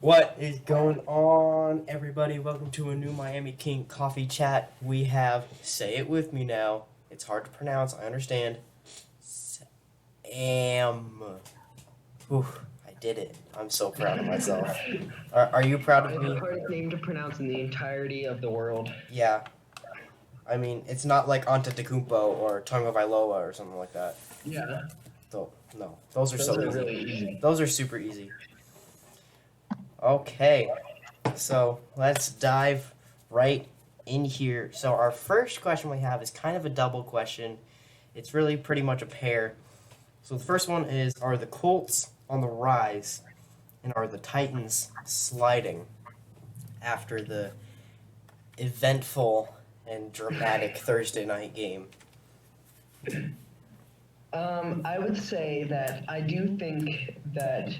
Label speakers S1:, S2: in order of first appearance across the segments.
S1: What is going on, everybody? Welcome to a new Miami King Coffee Chat. We have, say it with me now, it's hard to pronounce, I understand. Sam. Whew, I did it. I'm so proud of myself. Are you proud of
S2: It's
S1: me?
S2: the hardest name to pronounce in the entirety of the world.
S1: Yeah. I mean, it's not like Antetokounmpo or Tagovailoa or something like that.
S2: Yeah.
S1: No, those are
S2: Those
S1: so
S2: are
S1: easy.
S2: really easy.
S1: Those are super easy. Okay, so let's dive right in here. So our first question we have is kind of a double question. It's really pretty much a pair. So the first one is, are the Colts on the rise and are the Titans sliding after the eventful and dramatic Thursday night game?
S2: I would say that I do think that,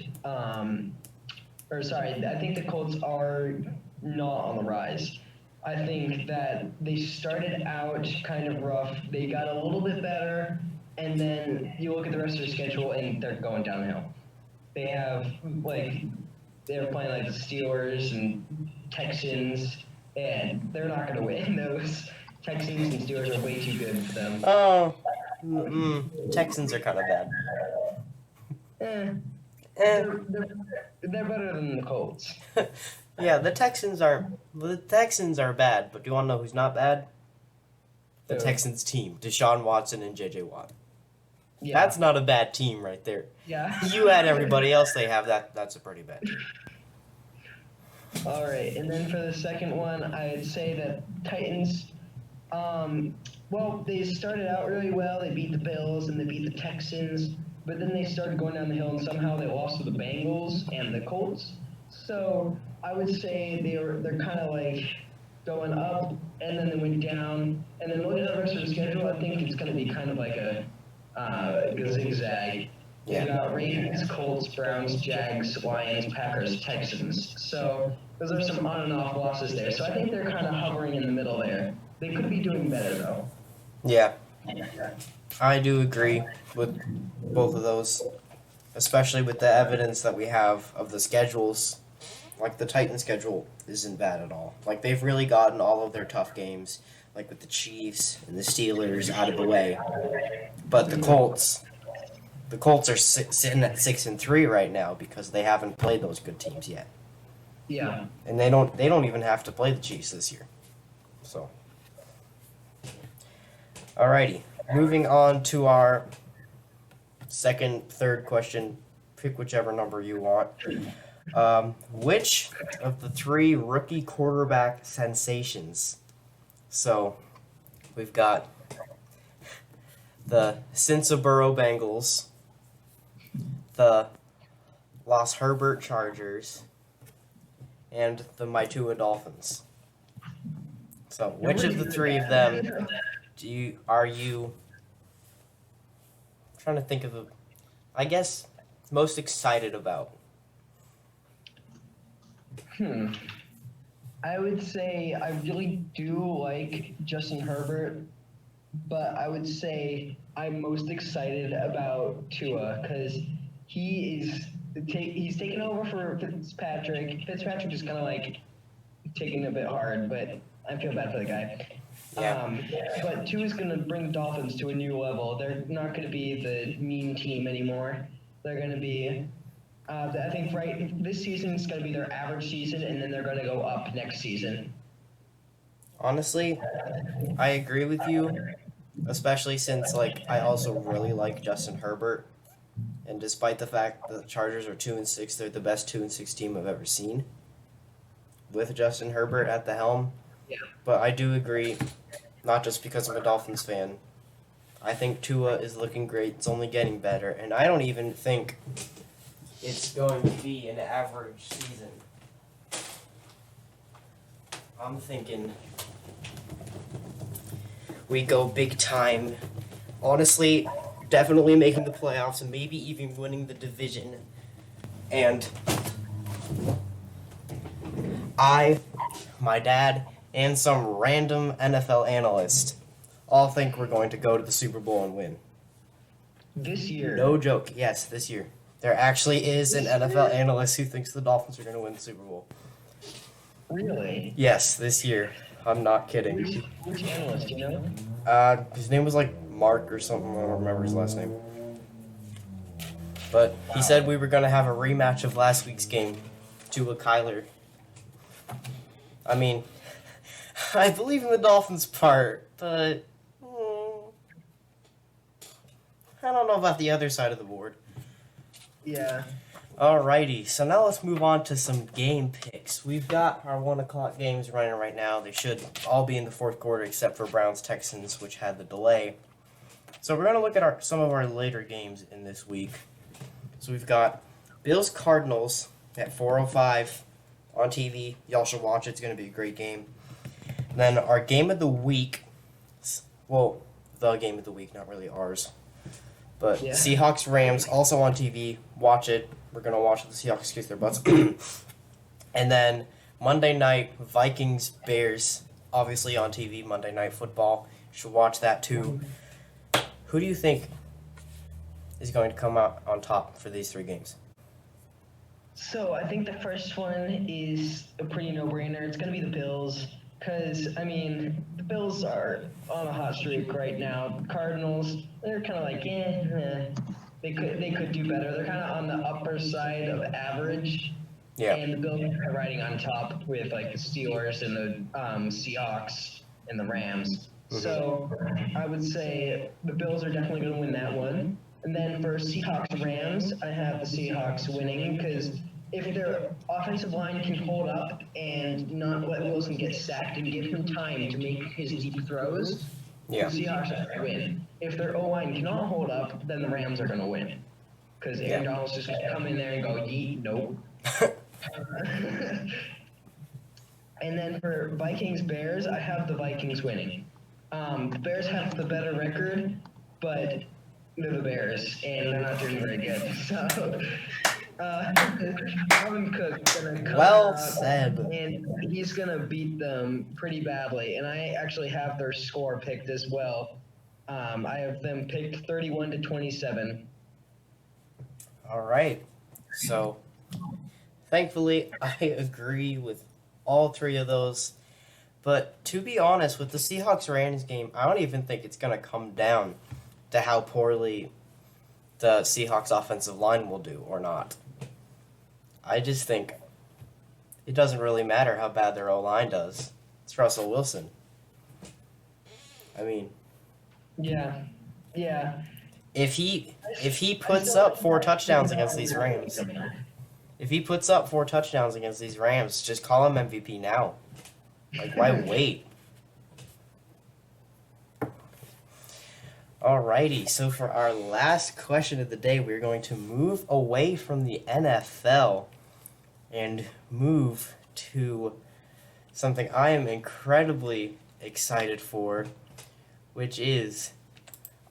S2: I think the Colts are not on the rise. I think that they started out kind of rough. They got a little bit better, and then you look at the rest of their schedule, and they're going downhill. They have they're playing like the Steelers and Texans, and they're not going to win. Those Texans and Steelers are way too good for them.
S1: Oh, Texans are kind of bad.
S2: Eh,
S1: Eh.
S2: they're better than the Colts.
S1: Yeah, the Texans are bad, but do you want to know who's not bad? The
S2: Who?
S1: Texans team, Deshaun Watson and J.J. Watt.
S2: Yeah.
S1: That's not a bad team right there.
S2: Yeah.
S1: You add everybody else they have, that's a pretty bad team.
S2: All right, and then for the second one, I'd say that Titans. Well, they started out really well. They beat the Bills and they beat the Texans, but then they started going down the hill and somehow they lost to the Bengals and the Colts. So I would say they're kind of like going up and then they went down. And then looking at the rest of the schedule, I think it's going to be kind of like a zigzag.
S1: Yeah.
S2: You got Ravens, Colts, Browns, Jags, Lions, Packers, Texans. So those are some on and off losses there. So I think they're kind of hovering in the middle there. They could be doing better though.
S1: Yeah, I do agree with both of those, especially with the evidence that we have of the schedules. Like, the Titans schedule isn't bad at all. Like, they've really gotten all of their tough games, like with the Chiefs and the Steelers, out of the way. But the Colts are sitting at 6-3 right now because they haven't played those good teams yet.
S2: Yeah.
S1: And they don't even have to play the Chiefs this year. So, alrighty, moving on to our third question. Pick whichever number you want. Which of the three rookie quarterback sensations? So, we've got the Cincinnati Bengals, the Los Herbert Chargers, and the Maitua Dolphins. So, which of the three of them are you trying to think of most excited about?
S2: I would say I really do like Justin Herbert, but I would say I'm most excited about Tua because he's taking over for Fitzpatrick. Fitzpatrick is kind of like taking a bit hard, but I feel bad for the guy.
S1: Yeah.
S2: But Tua's going to bring the Dolphins to a new level. They're not going to be the mean team anymore. They're going to be, I think, this season is going to be their average season, and then they're going to go up next season.
S1: Honestly, I agree with you, especially since I also really like Justin Herbert, and despite the fact that the Chargers are 2-6, they're the best 2-6 team I've ever seen with Justin Herbert at the helm.
S2: Yeah.
S1: But I do agree, not just because I'm a Dolphins fan. I think Tua is looking great. It's only getting better, and I don't even think it's going to be an average season. I'm thinking we go big time. Honestly, definitely making the playoffs and maybe even winning the division. And my dad, and some random NFL analyst all think we're going to go to the Super Bowl and win.
S2: This year.
S1: No joke. Yes, this year. There actually is an NFL analyst who thinks the Dolphins are going to win the Super Bowl.
S2: Really?
S1: Yes, this year. I'm not kidding.
S2: Which analyst, you know?
S1: His name was like Mark or something. I don't remember his last name. But he said we were going to have a rematch of last week's game, Tua Kyler. I mean, I believe in the Dolphins' part, but I don't know about the other side of the board.
S2: Yeah.
S1: Alrighty, so now let's move on to some game picks. We've got our 1 o'clock games running right now. They should all be in the fourth quarter except for Browns-Texans, which had the delay. So we're going to look at some of our later games in this week. So we've got Bills-Cardinals at 4:05 on TV. Y'all should watch it. It's going to be a great game. And then our game of the week, well, the game of the week, not really ours. But
S2: Yeah.
S1: Seahawks-Rams, also on TV. Watch it. We're going to watch the Seahawks kick their butts. And then Monday night, Vikings-Bears, obviously on TV, Monday Night Football. You should watch that too. Who do you think is going to come out on top for these 3 games?
S2: So I think the first one is a pretty no-brainer. It's going to be the Bills. Because, I mean, the Bills are on a hot streak right now. Cardinals, they're kind of like, They could do better. They're kind of on the upper side of average.
S1: Yeah.
S2: And the Bills are riding on top with, like, the Steelers and the Seahawks and the Rams.
S1: Mhm.
S2: So I would say the Bills are definitely going to win that one. And then for Seahawks-Rams, I have the Seahawks winning because if their offensive line can hold up and not let Wilson get sacked and give him time to make his deep throws,
S1: Yeah.
S2: the Seahawks are going to win. If their O-line cannot hold up, then the Rams are going to win. Because Aaron
S1: Yeah.
S2: Donald's just going to come in there and go, yeet, nope. And then for Vikings-Bears, I have the Vikings winning. The Bears have the better record, but they're the Bears, and they're not doing very good. So, Dalvin Cook's gonna come
S1: Well
S2: out,
S1: said.
S2: and he's gonna beat them pretty badly. And I actually have their score picked as well. I have them picked 31-27.
S1: All right. So, thankfully, I agree with all 3 of those. But to be honest, with the Seahawks-Rams game, I don't even think it's going to come down to how poorly the Seahawks offensive line will do or not. I just think it doesn't really matter how bad their O-line does. It's Russell Wilson. I mean,
S2: Yeah.
S1: if he puts up 4 touchdowns against these Rams, just call him MVP now. Like, why wait? Alrighty, so for our last question of the day, we're going to move away from the NFL and move to something I am incredibly excited for, which is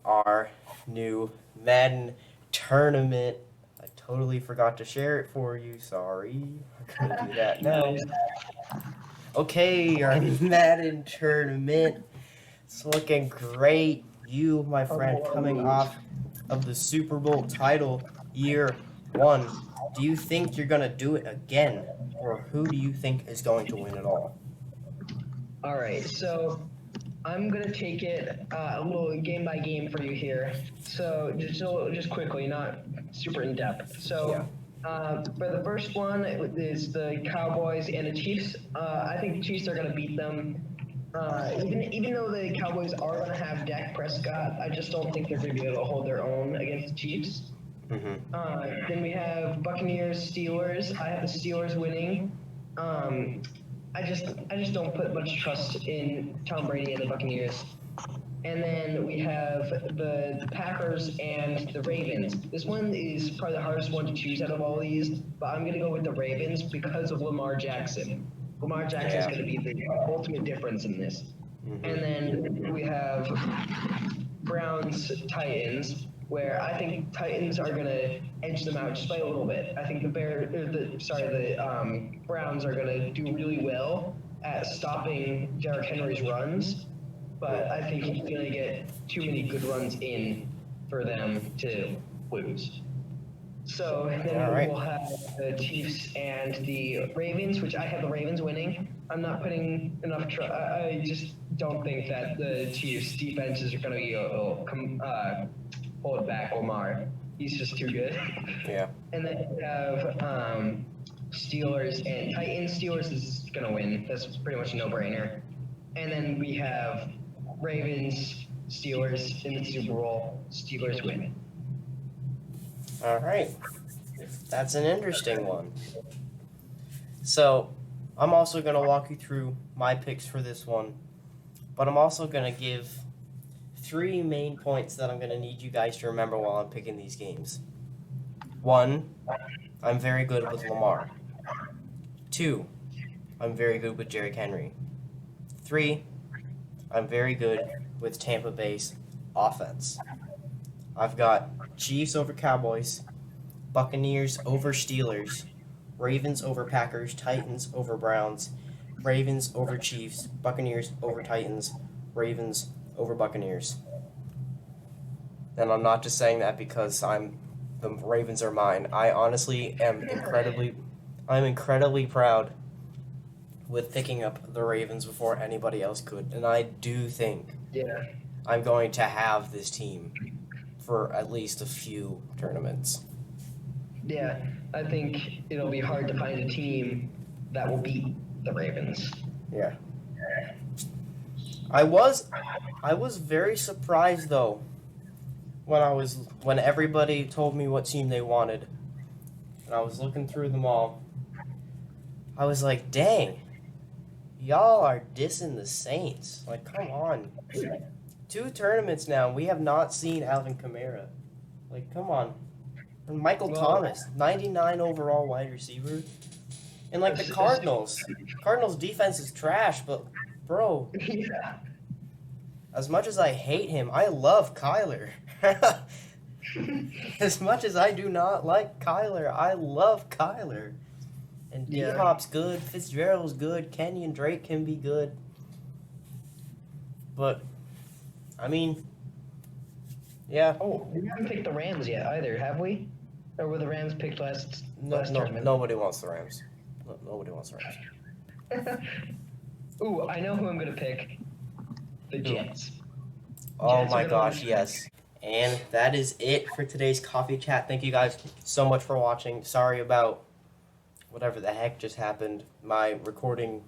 S1: our new Madden tournament. I totally forgot to share it for you. Sorry. I'm going to do that now. Okay, our Madden tournament. It's looking great. You, my friend, coming off of the Super Bowl title year 1. Do you think you're going to do it again? Or who do you think is going to win it all?
S2: All right, so I'm gonna take it a little game by game for you here. So just quickly, not super in depth. So for the first one is the Cowboys and the Chiefs. I think the Chiefs are gonna beat them. Even though the Cowboys are gonna have Dak Prescott, I just don't think they're gonna be able to hold their own against the Chiefs.
S1: Mm-hmm.
S2: Then we have Buccaneers, Steelers. I have the Steelers winning. I just don't put much trust in Tom Brady and the Buccaneers. And then we have the Packers and the Ravens. This one is probably the hardest one to choose out of all these, but I'm going to go with the Ravens because of Lamar Jackson. Lamar Jackson is going to be the ultimate difference in this.
S1: Mm-hmm.
S2: And then we have Browns, Titans, where I think Titans are going to edge them out just by a little bit. I think the Browns are going to do really well at stopping Derrick Henry's runs, but I think he's going to get too many good runs in for them to lose. So then
S1: All right.
S2: we'll have the Chiefs and the Ravens, which I have the Ravens winning. I'm not putting enough. I just don't think that the Chiefs' defenses are going to be hold back Lamar. He's just too good.
S1: Yeah.
S2: And then we have Steelers and Titans. Steelers is going to win. That's pretty much a no-brainer. And then we have Ravens, Steelers in the Super Bowl. Steelers win.
S1: All right. That's an interesting one. So, I'm also going to walk you through my picks for this one, but I'm also going to give 3 main points that I'm going to need you guys to remember while I'm picking these games. 1, I'm very good with Lamar. 2, I'm very good with Derrick Henry. 3, I'm very good with Tampa Bay's offense. I've got Chiefs over Cowboys, Buccaneers over Steelers, Ravens over Packers, Titans over Browns, Ravens over Chiefs, Buccaneers over Titans, Ravens over Buccaneers. And I'm not just saying that because the Ravens are mine. I honestly am incredibly proud with picking up the Ravens before anybody else could. And I do think I'm going to have this team for at least a few tournaments.
S2: Yeah, I think it'll be hard to find a team that will beat the Ravens.
S1: Yeah. I was very surprised though when everybody told me what team they wanted. And I was looking through them all. I was like, dang. Y'all are dissing the Saints. Like, come on. 2 tournaments now, we have not seen Alvin Kamara. Like, come on. And Michael Thomas, 99 overall wide receiver. And like the Cardinals. Cardinals defense is trash, but bro,
S2: Yeah.
S1: as much as I hate him, I love Kyler. As much as I do not like Kyler, I love Kyler. And D-Hop's good, Fitzgerald's good, Kenyon Drake can be good. But, I mean, yeah.
S2: Oh, we haven't picked the Rams yet either, have we? Or were the Rams picked last tournament?
S1: Nobody wants the Rams. Nobody wants the Rams.
S2: Ooh, I know who I'm going to pick. The Jets.
S1: Oh
S2: Jets
S1: my
S2: are
S1: gosh,
S2: gonna-
S1: yes. And that is it for today's coffee chat. Thank you guys so much for watching. Sorry about whatever the heck just happened. My recording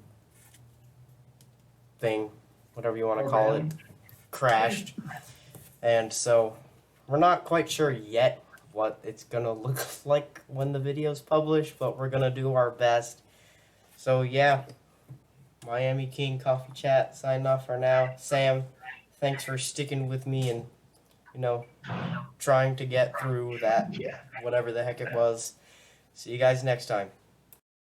S1: thing, whatever you want to call it, crashed. And so we're not quite sure yet what it's going to look like when the video's published, but we're going to do our best. So yeah, Miami King Coffee Chat signing off for now. Sam, thanks for sticking with me and, trying to get through that, whatever the heck it was. See you guys next time.